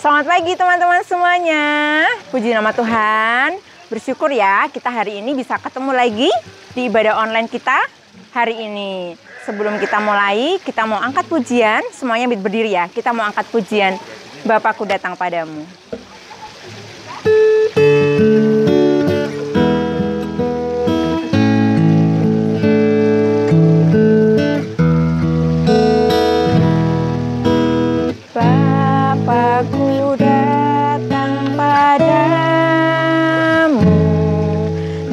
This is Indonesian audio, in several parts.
Selamat pagi teman-teman semuanya. Puji nama Tuhan. Bersyukur ya kita hari ini bisa ketemu lagi di ibadah online kita hari ini. Sebelum kita mulai, kita mau angkat pujian. Semuanya berdiri ya. Kita mau angkat pujian. Bapakku datang padamu. Bapakku datang padamu,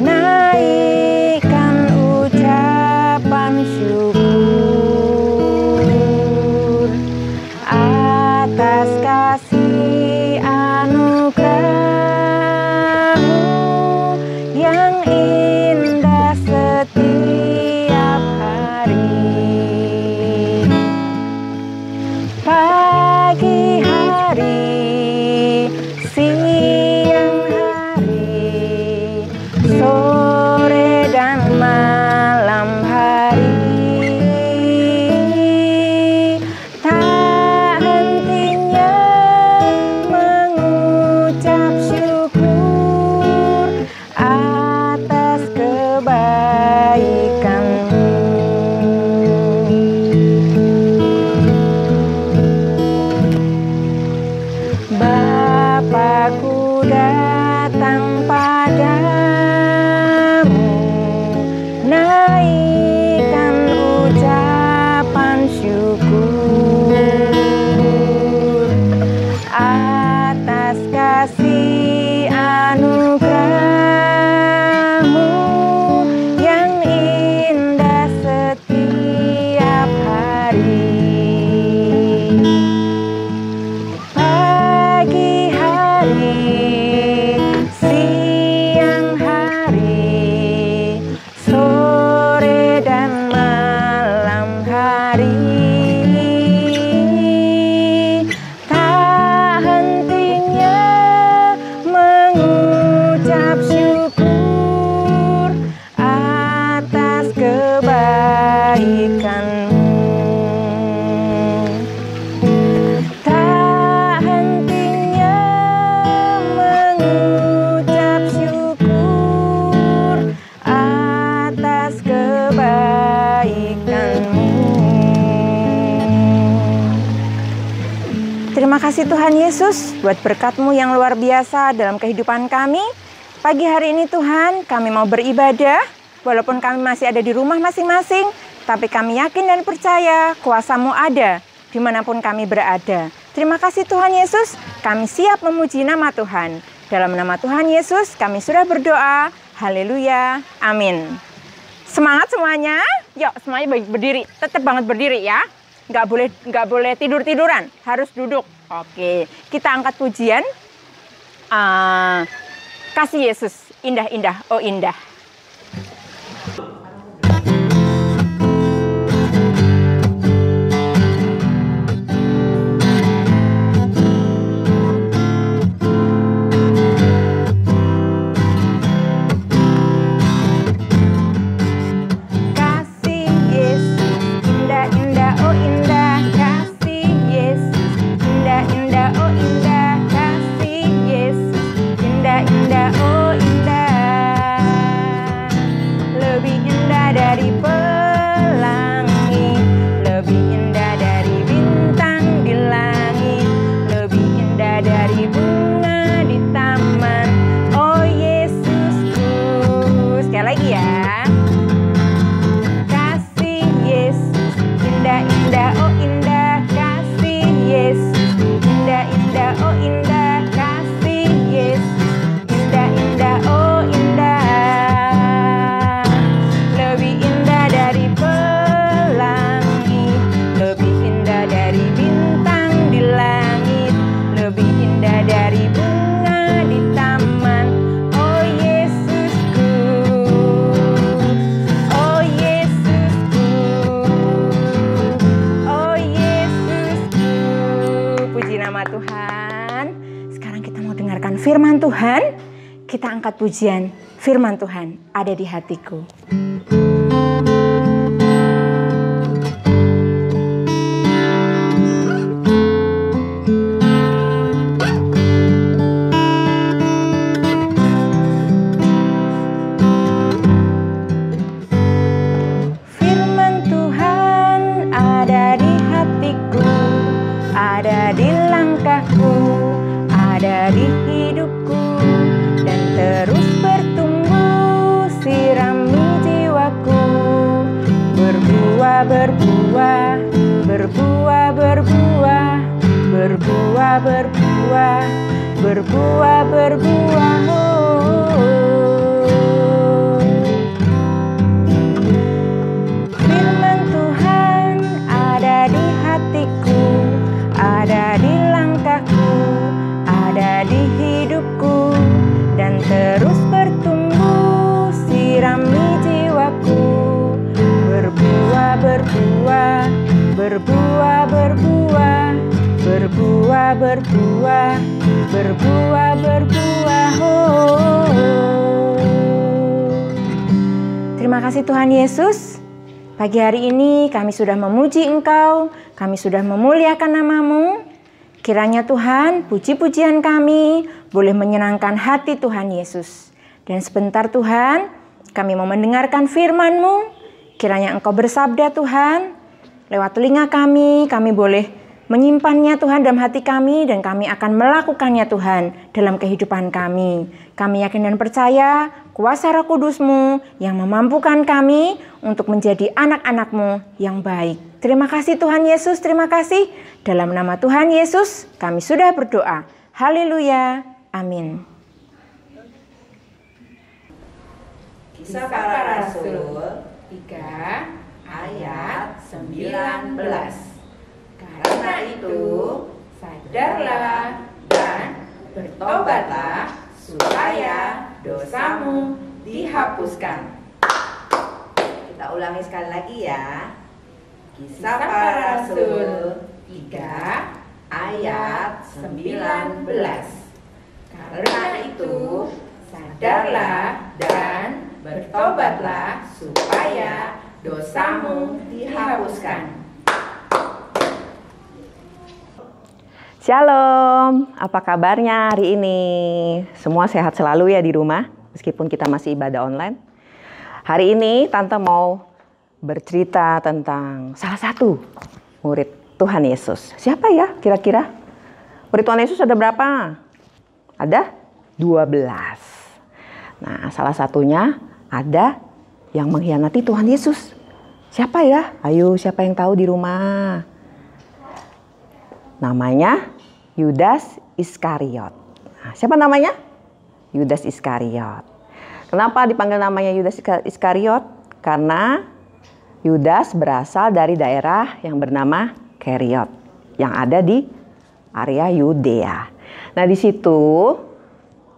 naikkan ucapan syukur atas kasih anugerah-Mu yang indah setiap hari. Pagi hari, siang hari, sore dan malam hari, tak hentinya mengucap syukur atas kebaikan-Mu. Bapakku datang padamu, naikkan ucapan syukur atas kasih anugerah-Mu yang indah setiap hari. Pagi hari, siang hari, sore dan malam hari, tak hentinya mengucap syukur atas kebaikan-Mu. Tak hentinya mengucap syukur atas kebaikan-Mu. Terima kasih Tuhan Yesus buat berkat-Mu yang luar biasa dalam kehidupan kami. Pagi hari ini Tuhan, kami mau beribadah walaupun kami masih ada di rumah masing-masing, tapi kami yakin dan percaya kuasa-Mu ada dimanapun kami berada. Terima kasih Tuhan Yesus, kami siap memuji nama Tuhan. Dalam nama Tuhan Yesus kami sudah berdoa. Haleluya, amin. Semangat semuanya, yuk semuanya berdiri, tetap banget berdiri ya. Nggak boleh tidur-tiduran, harus duduk. Oke, kita angkat pujian. Kasih Yesus, indah-indah, oh indah. Kasih Yesus, indah-indah, oh indah. Kasih Yesus, indah-indah, oh indah. Kasih Yesus, indah-indah, oh indah. Lebih indah dari pelangi, lebih indah dari bintang di langit, lebih indah dari bunga di taman. Oh Yesusku, sekali lagi ya. Kasih Yesus, indah-indah, oh indah. Kasih Yesus, indah-indah, oh indah. Kasih Yesus, indah-indah, oh indah. Lebih indah dari pelangi, lebih indah dari bintang di langit, lebih indah dari bunga di taman. Oh Yesusku, oh Yesusku, oh Yesusku. Puji nama Tuhan. Sekarang kita mau dengarkan firman Tuhan. Kita angkat pujian. Firman Tuhan ada di hatiku. berbuah, berbuah, berbuah. Firman Tuhan ada di hatiku, ada di langkahku, ada di hidupku, dan terus bertumbuh, sirami jiwaku. Berbuah, berbuah, berbuah, berbuah, berbuah, berbuah, berbuah, berbuah. Terima kasih Tuhan Yesus. Pagi hari ini kami sudah memuji Engkau, kami sudah memuliakan nama-Mu. Kiranya Tuhan, puji-pujian kami boleh menyenangkan hati Tuhan Yesus. Dan sebentar Tuhan, kami mau mendengarkan firman-Mu. Kiranya Engkau bersabda Tuhan, lewat telinga kami boleh menyimpannya Tuhan dalam hati kami, dan kami akan melakukannya Tuhan dalam kehidupan kami. Kami yakin dan percaya kuasa Roh Kudus-Mu yang memampukan kami untuk menjadi anak-anak-Mu yang baik. Terima kasih Tuhan Yesus, terima kasih. Dalam nama Tuhan Yesus kami sudah berdoa. Haleluya, amin. Kisah Para Rasul 3 ayat 19. Karena itu sadarlah dan bertobatlah supaya dosamu dihapuskan. Kita ulangi sekali lagi ya. Kisah Para Rasul 3 ayat 19. Karena itu sadarlah dan bertobatlah supaya dosamu dihapuskan. Shalom, apa kabarnya hari ini? Semua sehat selalu ya di rumah, meskipun kita masih ibadah online. Hari ini Tante mau bercerita tentang salah satu murid Tuhan Yesus. Siapa ya kira-kira? Murid Tuhan Yesus ada berapa? Ada 12. Nah, salah satunya ada yang mengkhianati Tuhan Yesus. Siapa ya? Ayo, siapa yang tahu di rumah? Namanya Yudas Iskariot. Nah, siapa namanya? Yudas Iskariot. Kenapa dipanggil namanya Yudas Iskariot? Karena Yudas berasal dari daerah yang bernama Keriot, yang ada di area Yudea. Nah, di situ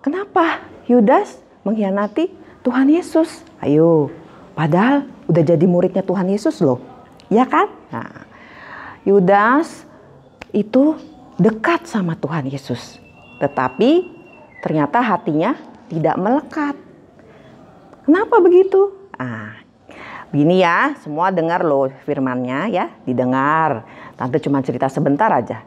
kenapa Yudas mengkhianati Tuhan Yesus? Ayo, padahal udah jadi muridnya Tuhan Yesus loh. Iya kan? Nah, Yudas itu dekat sama Tuhan Yesus, tetapi ternyata hatinya tidak melekat. Kenapa begitu? Begini ya, semua dengar loh firman-Nya ya, didengar. Tante cuma cerita sebentar aja.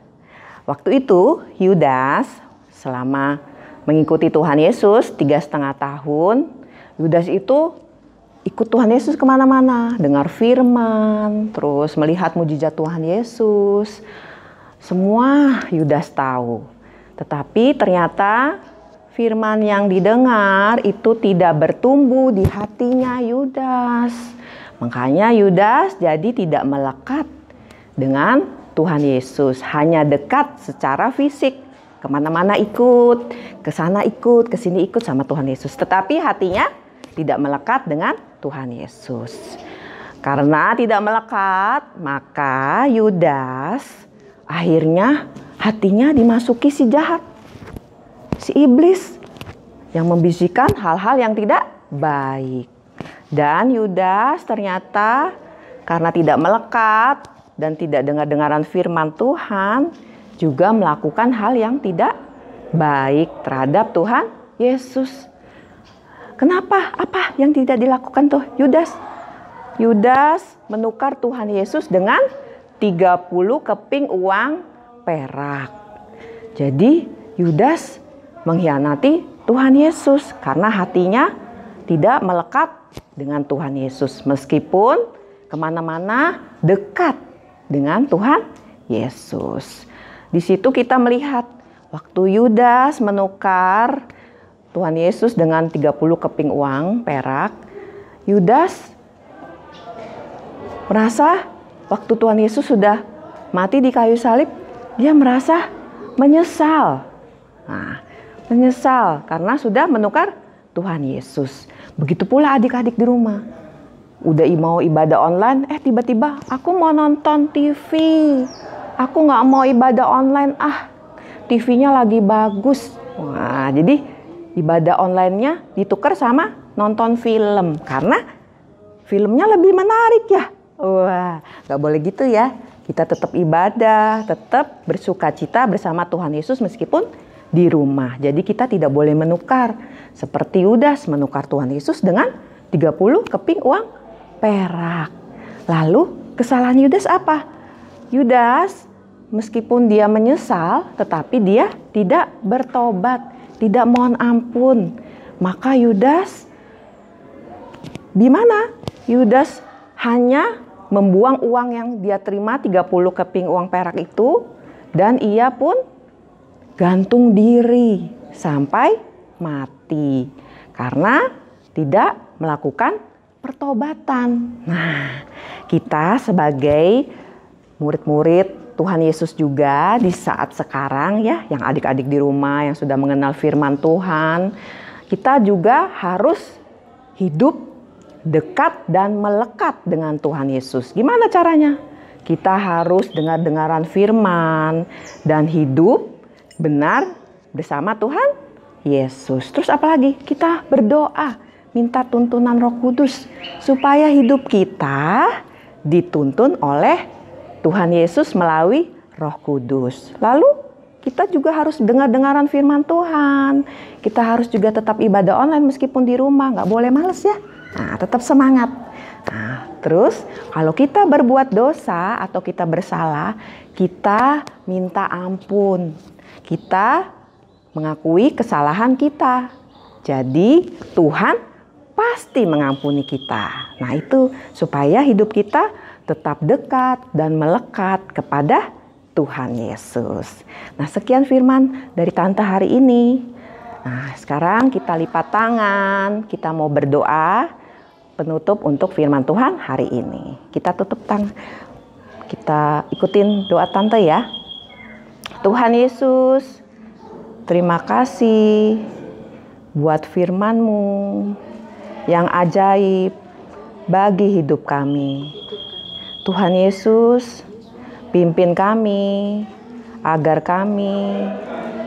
Waktu itu Yudas selama mengikuti Tuhan Yesus 3,5 tahun, Yudas itu ikut Tuhan Yesus kemana-mana, dengar firman, terus melihat mujizat Tuhan Yesus. Semua Yudas tahu, tetapi ternyata firman yang didengar itu tidak bertumbuh di hatinya Yudas. Makanya Yudas jadi tidak melekat dengan Tuhan Yesus, hanya dekat secara fisik, kemana-mana ikut, ke sana ikut, ke sini ikut sama Tuhan Yesus. Tetapi hatinya tidak melekat dengan Tuhan Yesus. Karena tidak melekat, maka Yudas akhirnya hatinya dimasuki si jahat, si iblis yang membisikkan hal-hal yang tidak baik. Dan Yudas ternyata karena tidak melekat dan tidak dengar-dengaran firman Tuhan, juga melakukan hal yang tidak baik terhadap Tuhan Yesus. Kenapa? Apa yang tidak dilakukan tuh Yudas? Yudas menukar Tuhan Yesus dengan 30 keping uang perak. Jadi Yudas mengkhianati Tuhan Yesus karena hatinya tidak melekat dengan Tuhan Yesus. Meskipun kemana-mana dekat dengan Tuhan Yesus. Di situ kita melihat waktu Yudas menukar Tuhan Yesus dengan 30 keping uang perak, Yudas merasa waktu Tuhan Yesus sudah mati di kayu salib, dia merasa menyesal. Nah, menyesal karena sudah menukar Tuhan Yesus. Begitu pula adik-adik di rumah. Udah mau ibadah online, tiba-tiba aku mau nonton TV. Aku nggak mau ibadah online, TV-nya lagi bagus. Wah, jadi ibadah online-nya ditukar sama nonton film. Karena filmnya lebih menarik ya. Wah, nggak boleh gitu ya. Kita tetap ibadah, tetap bersuka cita bersama Tuhan Yesus meskipun di rumah. Jadi kita tidak boleh menukar. Seperti Yudas menukar Tuhan Yesus dengan 30 keping uang perak. Lalu kesalahan Yudas apa? Yudas meskipun dia menyesal, tetapi dia tidak bertobat, tidak mohon ampun. Maka Yudas gimana? Yudas hanya membuang uang yang dia terima 30 keping uang perak itu, dan ia pun gantung diri sampai mati karena tidak melakukan pertobatan. Nah, kita sebagai murid-murid Tuhan Yesus juga di saat sekarang ya, yang adik-adik di rumah yang sudah mengenal firman Tuhan, kita juga harus hidup dekat dan melekat dengan Tuhan Yesus. Gimana caranya? Kita harus dengar-dengaran firman dan hidup benar bersama Tuhan Yesus. Terus apalagi? Kita berdoa, minta tuntunan Roh Kudus supaya hidup kita dituntun oleh Tuhan Yesus melalui Roh Kudus. Lalu kita juga harus dengar-dengaran firman Tuhan. Kita harus juga tetap ibadah online meskipun di rumah. Nggak boleh males ya. Nah, tetap semangat. Nah, terus kalau kita berbuat dosa atau kita bersalah, kita minta ampun. Kita mengakui kesalahan kita. Jadi Tuhan pasti mengampuni kita. Nah, itu supaya hidup kita tetap dekat dan melekat kepada Tuhan Yesus. Nah, sekian firman dari Tante hari ini. Nah, sekarang kita lipat tangan, kita mau berdoa penutup untuk firman Tuhan hari ini. Kita tutup tangan, kita ikutin doa Tante ya. Tuhan Yesus, terima kasih buat firman-Mu yang ajaib bagi hidup kami. Tuhan Yesus, pimpin kami agar kami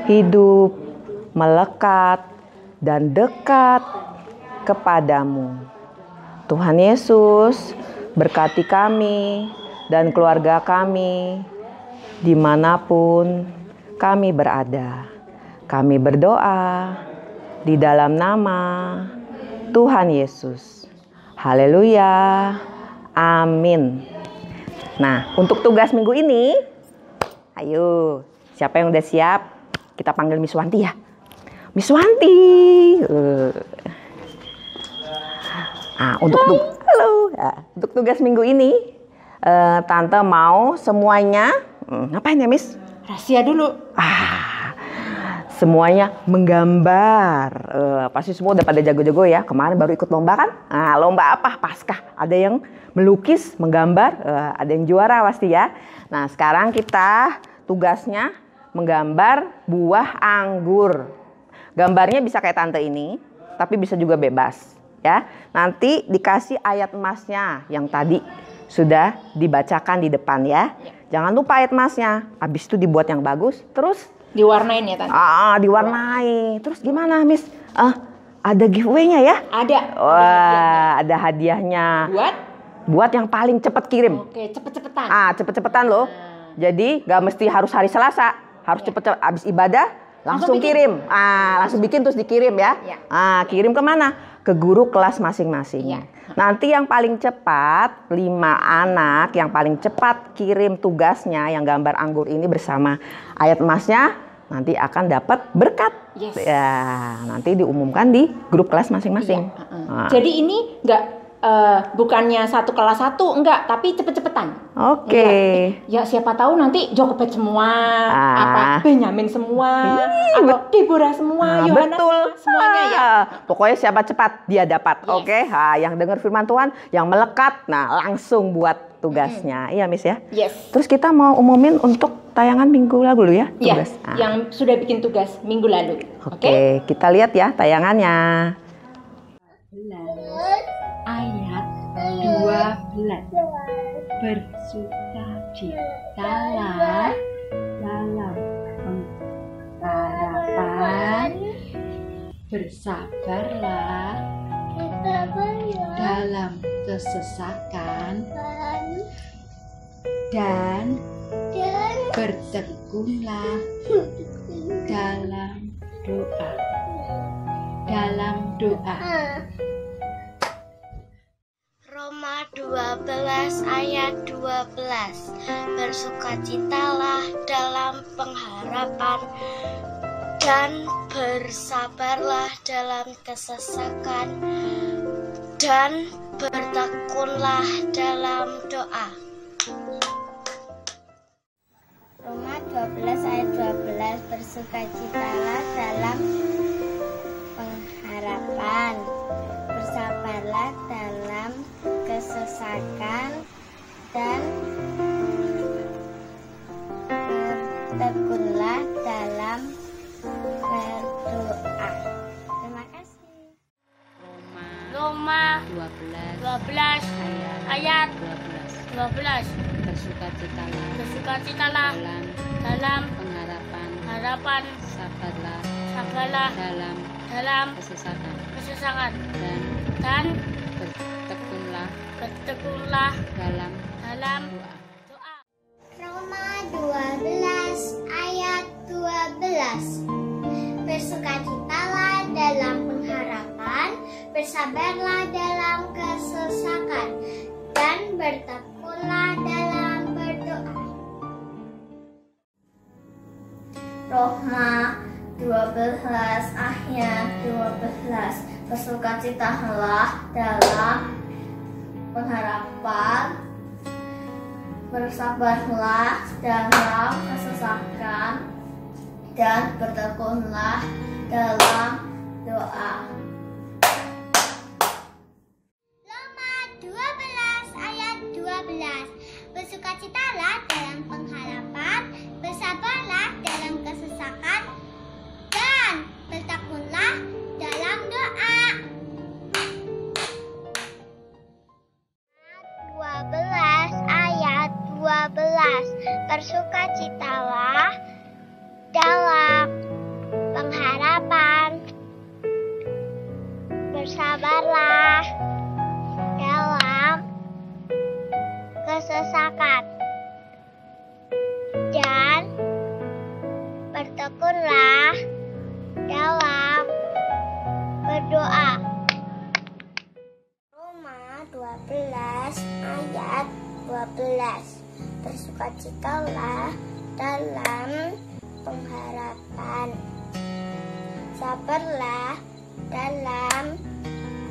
hidup melekat dan dekat kepadamu. Tuhan Yesus, berkati kami dan keluarga kami dimanapun kami berada. Kami berdoa di dalam nama Tuhan Yesus. Haleluya. Amin. Nah, untuk tugas minggu ini, ayo, siapa yang udah siap? Kita panggil Miss Wanti ya. Miss Wanti. Untuk tugas minggu ini, Tante mau semuanya, ngapain ya Miss? Rahasia dulu. Semuanya menggambar. Pasti semua udah pada jago-jago ya. Kemarin baru ikut lomba kan? Lomba apa? Paskah. Ada yang melukis, menggambar, ada yang juara pasti ya. Nah, sekarang kita tugasnya menggambar buah anggur. Gambarnya bisa kayak Tante ini, tapi bisa juga bebas ya. Nanti dikasih ayat emasnya yang tadi sudah dibacakan di depan ya. Jangan lupa ayat emasnya. Habis itu dibuat yang bagus, terus diwarnain ya Tante? Diwarnai. Terus gimana Miss? Ada giveaway-nya ya? Ada. Wah, ada hadiahnya. Buat yang paling cepat kirim. Oke, cepet-cepetan. Cepet-cepetan loh. Jadi gak mesti harus hari Selasa. Harus cepet-cepet abis ibadah langsung kirim. Langsung bikin terus dikirim ya. Kirim kemana? Ke guru kelas masing-masing. Nanti yang paling cepat, 5 anak yang paling cepat kirim tugasnya yang gambar anggur ini bersama ayat emasnya, nanti akan dapat berkat. Ya, nanti diumumkan di grup kelas masing-masing. Jadi ini nggak bukannya satu kelas satu, enggak, tapi cepet-cepetan. Oke. Ya siapa tahu nanti Jochebed semua, apa Benyamin semua, Ih, atau Deborah semua, Yohana betul. semuanya ya. Pokoknya siapa cepat dia dapat. Yes. Oke. Yang dengar firman Tuhan, yang melekat, nah langsung buat tugasnya. Iya, Miss ya. Yes. Terus kita mau umumin untuk tayangan minggu lalu ya, Ya, tugas. yang sudah bikin tugas minggu lalu. Oke, kita lihat ya tayangannya. Ayat 12. Bersukacitalah dalam pengharapan, bersabarlah dalam kesesakan, dan bertekunlah dalam doa. Roma 12 ayat 12. Bersukacitalah dalam pengharapan dan bersabarlah dalam kesesakan dan bertekunlah dalam doa. Roma 12 ayat 12. Bersukacitalah dalam pengharapan, bersabarlah dalam kesesakan, dan bertekunlah dalam berdoa. Terima kasih. Roma 12 ayat 12. Bersukacitalah dalam pengharapan, sabarlah dalam kesesakan, dan bertekunlah dalam doa. Roma 12 ayat 12. Bersukacitalah dalam pengharapan, bersabarlah dalam kesesakan, dan bertekunlah dalam berdoa. Roma 12 ayat 12. Bersukacitalah dalam pengharapan, bersabarlah dalam kesesakan, dan bertekunlah dalam doa. Roma 12 ayat 12. Bersukacitalah dalam pengharapan, bersabarlah dalam kesesakan, dan bertekunlah dalam doa. 12 ayat 12. Bersukacitalah dalam pengharapan, bersabarlah dalam kesesakan, dan bertekunlah dalam berdoa. Roma 12 ayat 12. Bersukacitalah dalam pengharapan, sabarlah dalam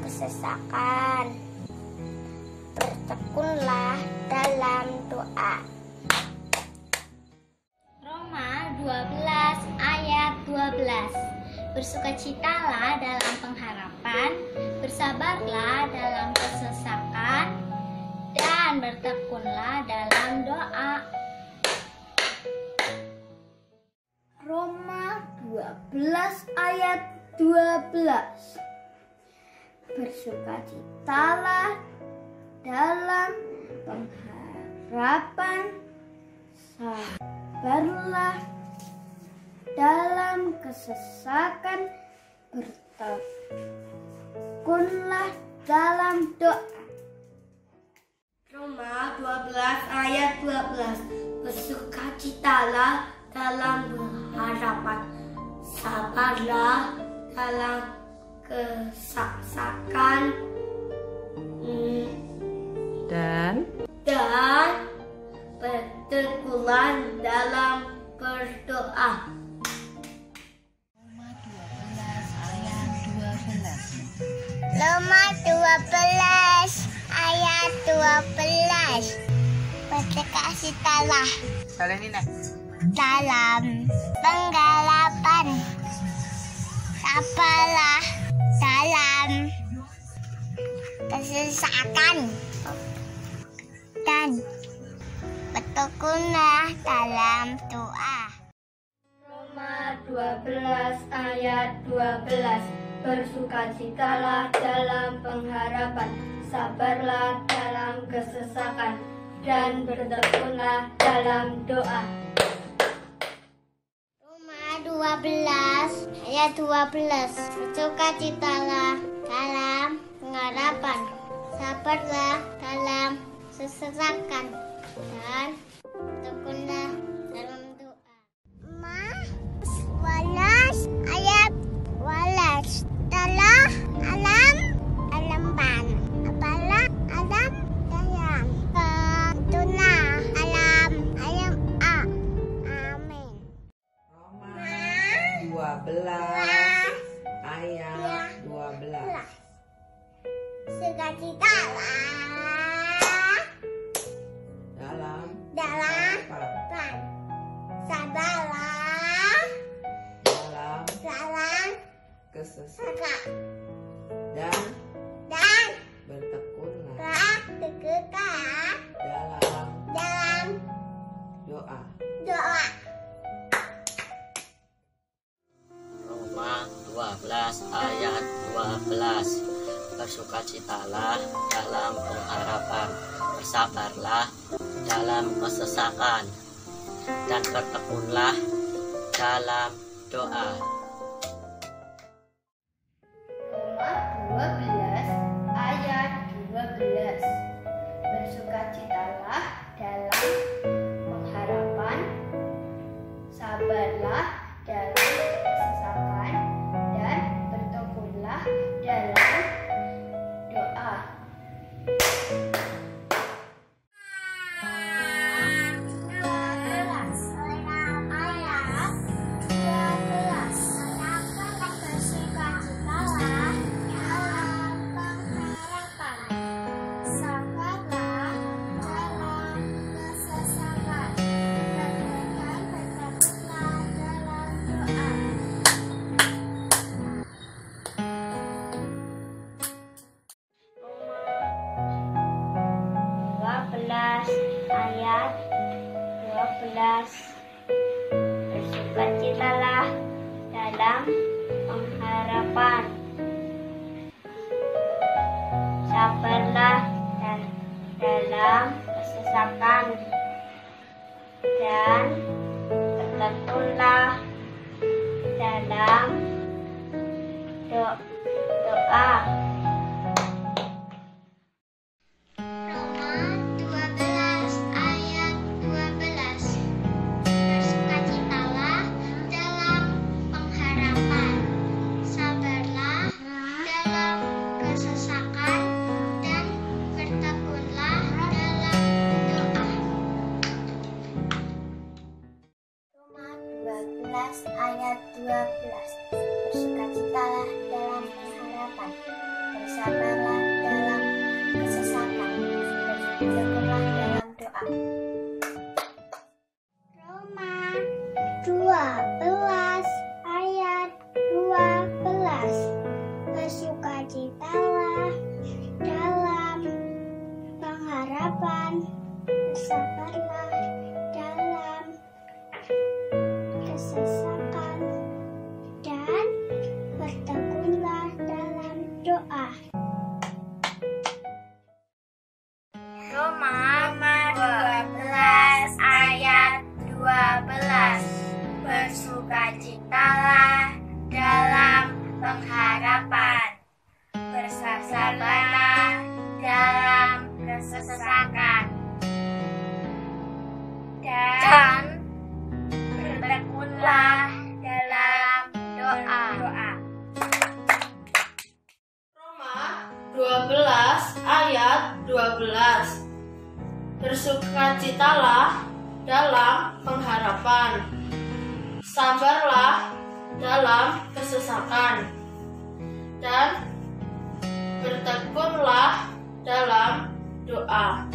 kesesakan, bertekunlah dalam doa. Roma 12 ayat 12. Bersukacitalah dalam pengharapan, bersabarlah dalam kesesakan, dan bertekunlah dalam doa. Roma 12 ayat 12. Bersukacitalah dalam pengharapan, sabarlah dalam kesesakan, bertekunlah dalam doa. Roma 12 ayat 12. Bersukacitalah dalam pengharapan, sabarlah dalam kesesakan, Dan bertekunlah dalam berdoa. Roma 12 12. Bersukacitalah dalam pengharapan. Sabarlah dalam kesesakan. Dan bertekunlah dalam doa. Roma 12 ayat 12. Bersukacitalah dalam pengharapan, sabarlah dalam kesesakan, dan bertekunlah dalam doa. Roma 12 ayat 12. Bersukacitalah dalam pengharapan, sabarlah dalam kesesakan, dan bertekunlah dalam doa. Roma 12 ayat 12. Telah alam pan, apalah alam dalam ketuna alam a. Amin. Roma 12 ayat 12. Sukacitalah Dalam pan, sabarlah dalam kesesakan dan bertekunlah dalam doa. Roma 12 ayat 12. Bersukacitalah dalam pengharapan, bersabarlah dalam kesesakan, dan bertekunlah dalam doa. Roma 12 ayat 12. Bersukacitalah dalam pengharapan, sabarlah dalam kesesakan, dan bertekunlah dalam doa. Ayat 12. Bersukacitalah dalam pengharapan, sabarlah dalam kesesakan, dan bertekunlah dalam doa. Ayat 12. Bersukacitalah dalam pengharapan, bersabarlah dalam kesesakan, bertekunlah dalam doa. Roma 12 ayat 12. Bersukacitalah dalam pengharapan, bersabarlah dalam kesesakan, dan bertekunlah dalam doa. Roma 12 ayat 12. Bersukacitalah dalam pengharapan, bersabarlah dalam kesesakan, dan bertekunlah dalam doa. Roma 12 ayat 12. Bersukacitalah dalam pengharapan, sabarlah dalam kesesakan, dan bertekunlah dalam doa.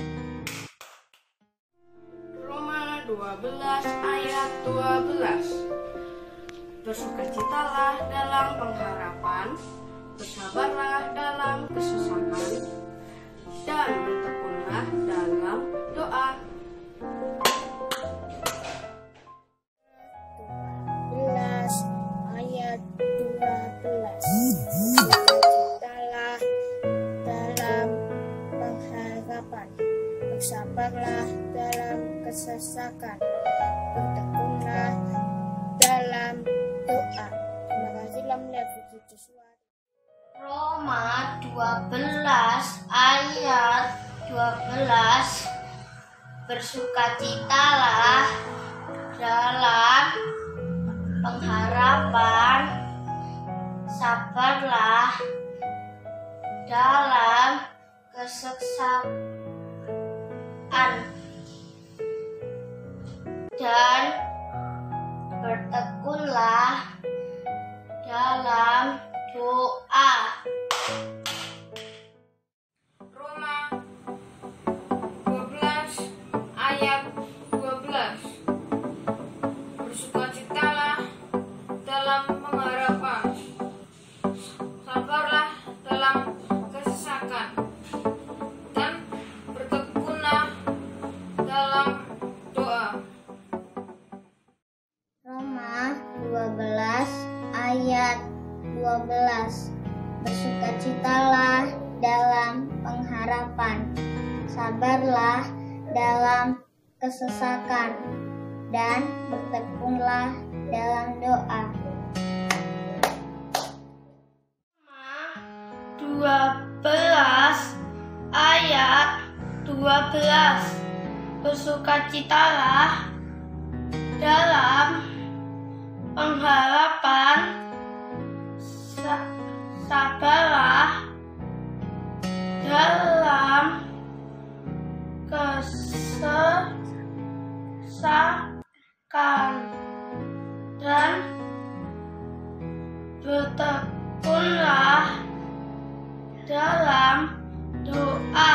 Roma 12 ayat 12. Bersukacitalah dalam pengharapan, bersabarlah dalam kesesakan, dan bertekunlah dalam doa. 12 ayat 12. Bersukacitalah dalam pengharapan, bersabarlah dalam kesesakan, bertekunlah dalam doa. Terima kasih telah melihat video Joshua. Roma 12 ayat 12. Bersukacitalah dalam pengharapan, sabarlah dalam kesesakan, dan bertekunlah dalam doa. Roma 12 ayat 12. Bersukacitalah dalam pengharapan, sabarlah dalam kesesakan, dan bertekunlah dalam doa. Roma 12 ayat 12. Bersukacitalah dalam pengharapan, sabarlah dalam kesesakan, dan bertekunlah dalam doa. Roma 12 ayat 12. Bersukacitalah dalam pengharapan, sabarlah dalam kesesakan, dan bertekunlah dalam doa.